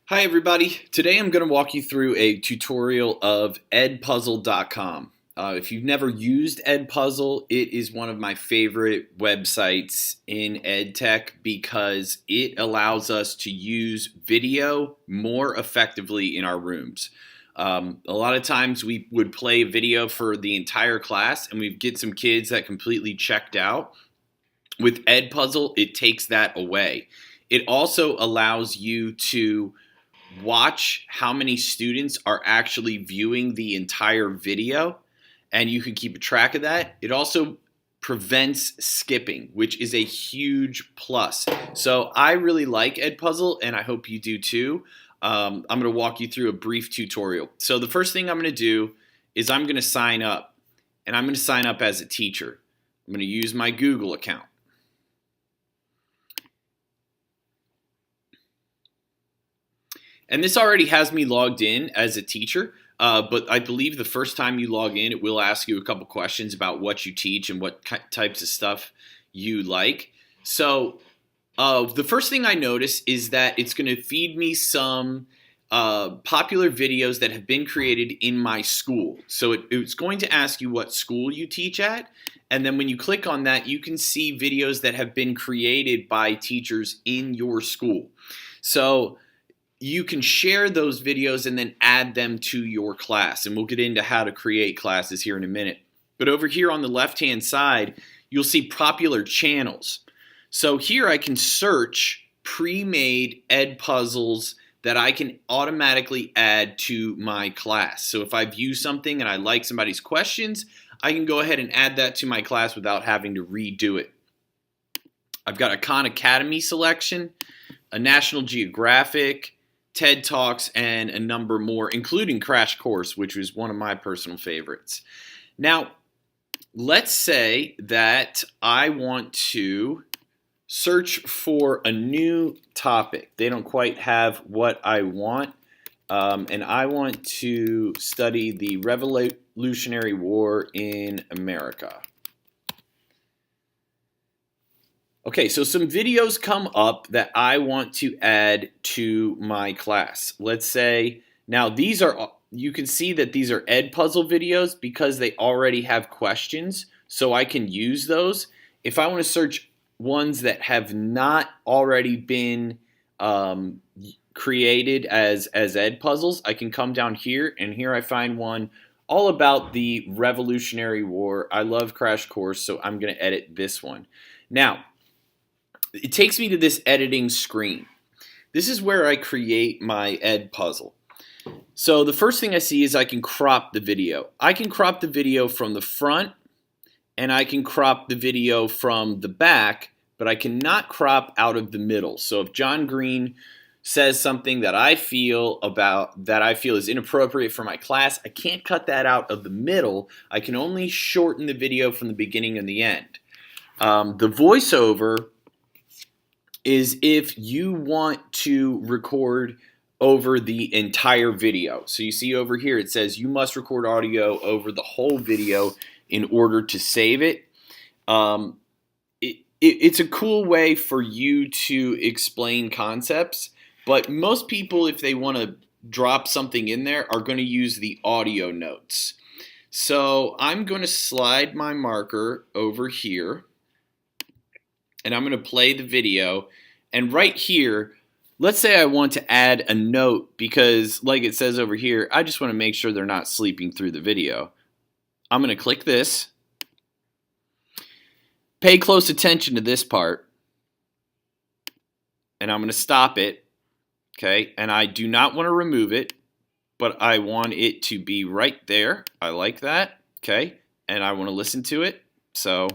Hi everybody, today I'm going to walk you through a tutorial of Edpuzzle.com. If you've never used Edpuzzle, it is one of my favorite websites in EdTech because it allows us to use video more effectively in our rooms. A lot of times we would play video for the entire class and we'd get some kids that completely checked out. With Edpuzzle, it takes that away. It also allows you to watch how many students are actually viewing the entire video, and you can keep a track of that. It also prevents skipping, which is a huge plus. So I really like Edpuzzle, and I hope you do too. I'm going to walk you through a brief tutorial. So the first thing I'm going to do is I'm going to sign up, and I'm going to sign up as a teacher. I'm going to use my Google account. And this already has me logged in as a teacher, but I believe the first time you log in, it will ask you a couple questions about what you teach and what types of stuff you like. So the first thing I notice is that it's going to feed me some popular videos that have been created in my school. So it's going to ask you what school you teach at. And then when you click on that, you can see videos that have been created by teachers in your school. So you can share those videos and then add them to your class. And we'll get into how to create classes here in a minute. But over here on the left-hand side, you'll see popular channels. So here I can search pre-made Edpuzzles that I can automatically add to my class. So if I view something and I like somebody's questions, I can go ahead and add that to my class without having to redo it. I've got a Khan Academy selection, a National Geographic, TED Talks, and a number more, including Crash Course, which was one of my personal favorites. Now, let's say that I want to search for a new topic. They don't quite have what I want, and I want to study the Revolutionary War in America. Okay, so some videos come up that I want to add to my class. Let's say, now these are, you can see that these are Edpuzzle videos because they already have questions, so I can use those. If I want to search ones that have not already been created as Edpuzzles, I can come down here, and here I find one all about the Revolutionary War. I love Crash Course, so I'm going to edit this one. Now, it takes me to this editing screen. This is where I create my Edpuzzle. So the first thing I see is I can crop the video. I can crop the video from the front and I can crop the video from the back, but I cannot crop out of the middle. So if John Green says something that I feel is inappropriate for my class, I can't cut that out of the middle. I can only shorten the video from the beginning and the end. The voiceover is if you want to record over the entire video. So you see over here it says you must record audio over the whole video in order to save it. It's a cool way for you to explain concepts, but most people, if they want to drop something in there, are going to use the audio notes. So I'm going to slide my marker over here, and I'm going to play the video. And right here, let's say I want to add a note because, like it says over here, I just want to make sure they're not sleeping through the video. I'm going to click this. Pay close attention to this part. And I'm going to stop it. Okay, and I do not want to remove it, but I want it to be right there. I like that. Okay, and I want to listen to it. So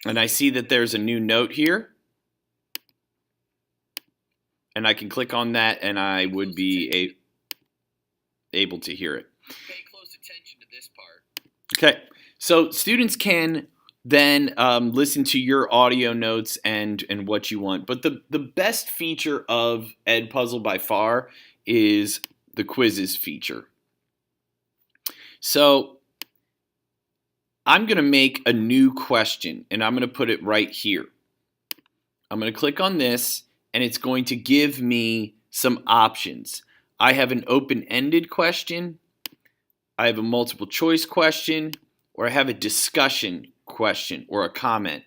and I see that there's a new note here. And I can click on that and I would be able to hear it. Pay close attention to this part. Okay, so students can then listen to your audio notes and what you want. But the best feature of Edpuzzle by far is the quizzes feature. So I'm going to make a new question, and I'm going to put it right here. I'm going to click on this, and it's going to give me some options. I have an open-ended question, I have a multiple choice question, or I have a discussion question or a comment.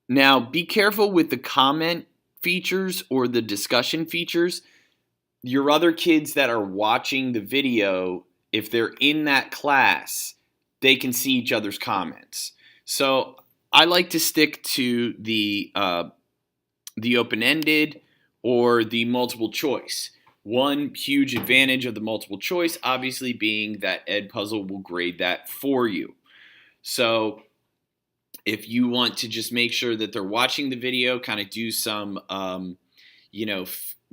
Now, be careful with the comment features or the discussion features. Your other kids that are watching the video, if they're in that class, they can see each other's comments. So I like to stick to the open-ended or the multiple choice. One huge advantage of the multiple choice, obviously, being that Edpuzzle will grade that for you. So if you want to just make sure that they're watching the video, kind of do some,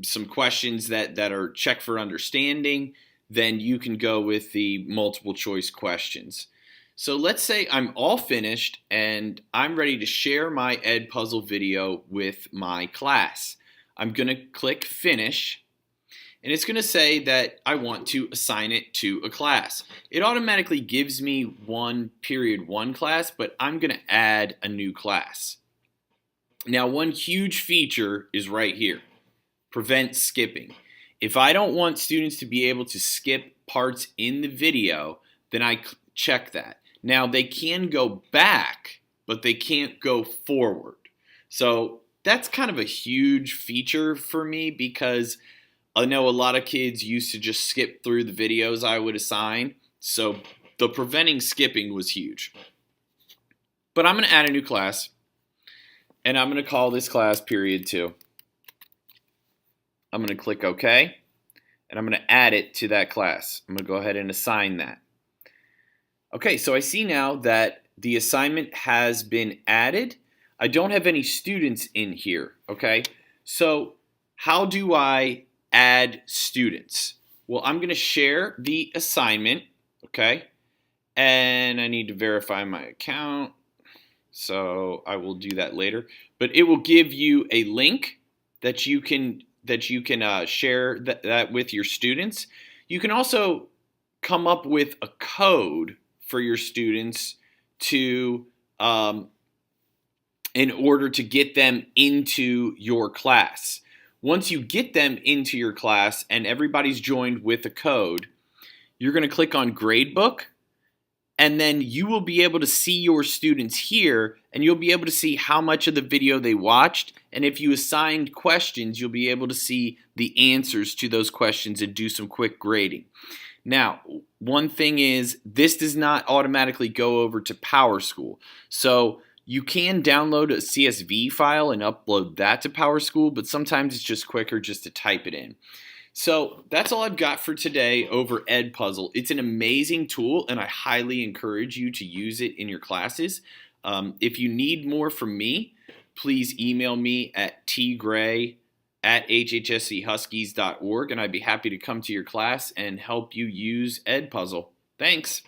some questions that are check for understanding, then you can go with the multiple choice questions. So let's say I'm all finished and I'm ready to share my Edpuzzle video with my class. I'm going to click Finish. And it's going to say that I want to assign it to a class. It automatically gives me period one class, but I'm going to add a new class. Now, one huge feature is right here. Prevent skipping. If I don't want students to be able to skip parts in the video, then I check that. Now, they can go back, but they can't go forward. So that's kind of a huge feature for me, because I know a lot of kids used to just skip through the videos I would assign, so the preventing skipping was huge. But I'm going to add a new class, and I'm going to call this class period 2. I'm going to click OK, and I'm going to add it to that class. I'm going to go ahead and assign that. Okay, so I see now that the assignment has been added. I don't have any students in here, okay? So how do I add students? Well, I'm going to share the assignment, okay? And I need to verify my account, so I will do that later. But it will give you a link that you can share that with your students. You can also come up with a code for your students to in order to get them into your class. Once you get them into your class and everybody's joined with a code, you're going to click on Gradebook, and then you will be able to see your students here, and you'll be able to see how much of the video they watched, and if you assigned questions, you'll be able to see the answers to those questions and do some quick grading. Now, one thing is, this does not automatically go over to PowerSchool. So you can download a CSV file and upload that to PowerSchool, but sometimes it's just quicker just to type it in. So that's all I've got for today over Edpuzzle. It's an amazing tool, and I highly encourage you to use it in your classes. If you need more from me, please email me at tgray@hhschuskies.org, and I'd be happy to come to your class and help you use Edpuzzle. Thanks.